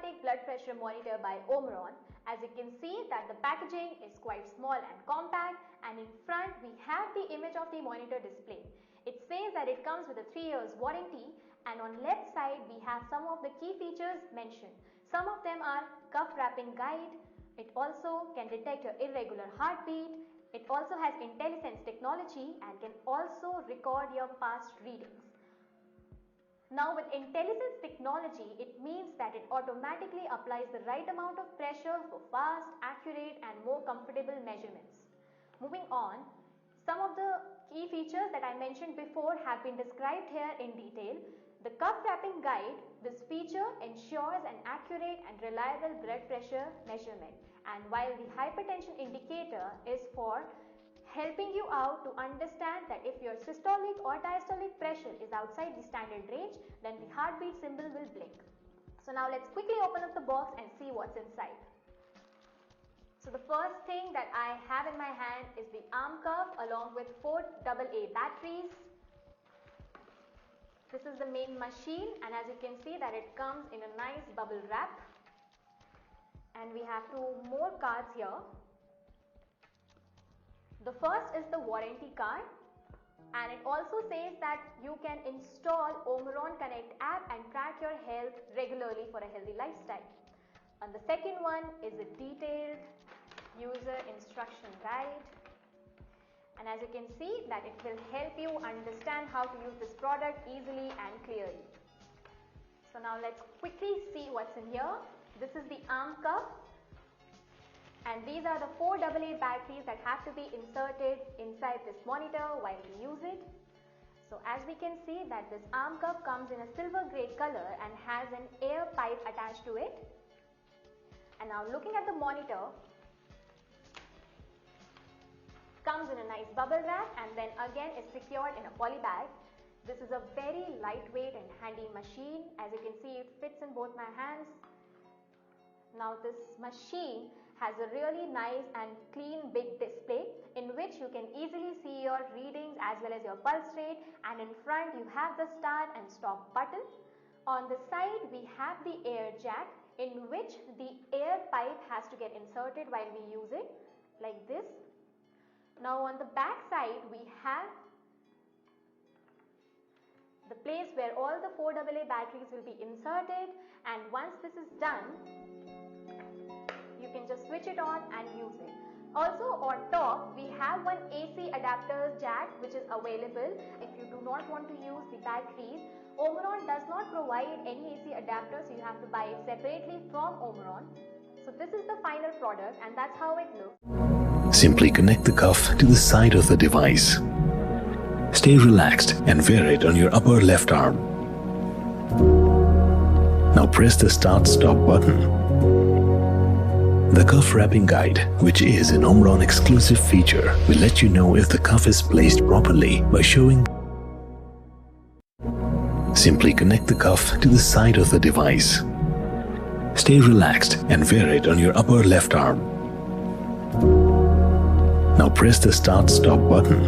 automatic blood pressure monitor by Omron. As you can see that the packaging is quite small and compact, and in front we have the image of the monitor display. It says that it comes with a 3 years warranty, and on left side we have some of the key features mentioned. Some of them are cuff wrapping guide. It also can detect your irregular heartbeat. It also has Intellisense technology and can also record your past readings. Now with Intellisense technology, it means that it automatically applies the right amount of pressure for fast, accurate and more comfortable measurements. Moving on, some of the key features that I mentioned before have been described here in detail. The cuff wrapping guide, this feature ensures an accurate and reliable blood pressure measurement, and while the hypertension indicator is for helping you out to understand that if your systolic or diastolic pressure is outside the standard range, then the heartbeat symbol will blink. So now let's quickly open up the box and see what's inside. So the first thing that I have in my hand is the arm cuff along with 4 AA batteries. This is the main machine, and as you can see that it comes in a nice bubble wrap, and we have 2 more cards here. The first is the warranty card, and it also says that you can install Omron Connect app and track your health regularly for a healthy lifestyle. And the second one is a detailed user instruction guide, and as you can see that it will help you understand how to use this product easily and clearly. So now let's quickly see what's in here. This is the arm cuff, and these are the 4 AA batteries that have to be inserted inside this monitor while we use it. So as we can see that this arm cuff comes in a silver grey color and has an air pipe attached to it. And now looking at the monitor, comes in a nice bubble wrap and then again is secured in a poly bag. This is a very lightweight and handy machine. As you can see, it fits in both my hands. Now this machine has a really nice and clean big display in which you can easily see your readings as well as your pulse rate, and in front you have the start and stop button. On the side we have the air jack in which the air pipe has to get inserted while we use it, like this. Now on the back side we have the place where all the 4 AA batteries will be inserted, and once this is done, you can just switch it on and use it. Also on top we have one AC adapter jack which is available if you do not want to use the batteries. Omron does not provide any AC adapter, so you have to buy it separately from Omron. So this is the final product, and that's how it looks. Simply connect the cuff to the side of the device. Stay relaxed and wear it on your upper left arm. Now press the start-stop button. The cuff wrapping guide, which is an Omron exclusive feature, will let you know if the cuff is placed properly by showing. Simply connect the cuff to the side of the device. Stay relaxed and wear it on your upper left arm. Now press the start-stop button.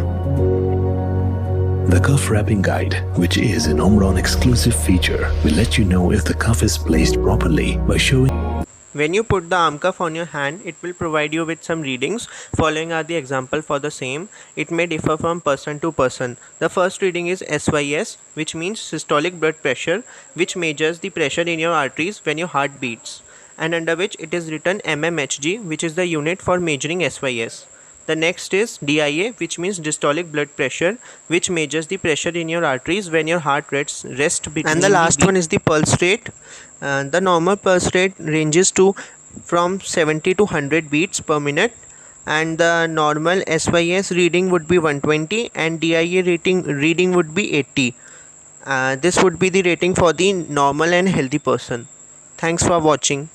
The cuff wrapping guide, which is an Omron exclusive feature, will let you know if the cuff is placed properly by showing. When you put the arm cuff on your hand, it will provide you with some readings. Following are the example for the same. It may differ from person to person. The first reading is SYS, which means systolic blood pressure, which measures the pressure in your arteries when your heart beats, and under which it is written mmHg, which is the unit for measuring SYS. The next is DIA, which means diastolic blood pressure, which measures the pressure in your arteries when your heart rates rest between. And the last one is the pulse rate. The normal pulse rate ranges to from 70 to 100 beats per minute, and the normal SYS reading would be 120 and DIA reading would be 80. This would be the rating for the normal and healthy person. Thanks for watching.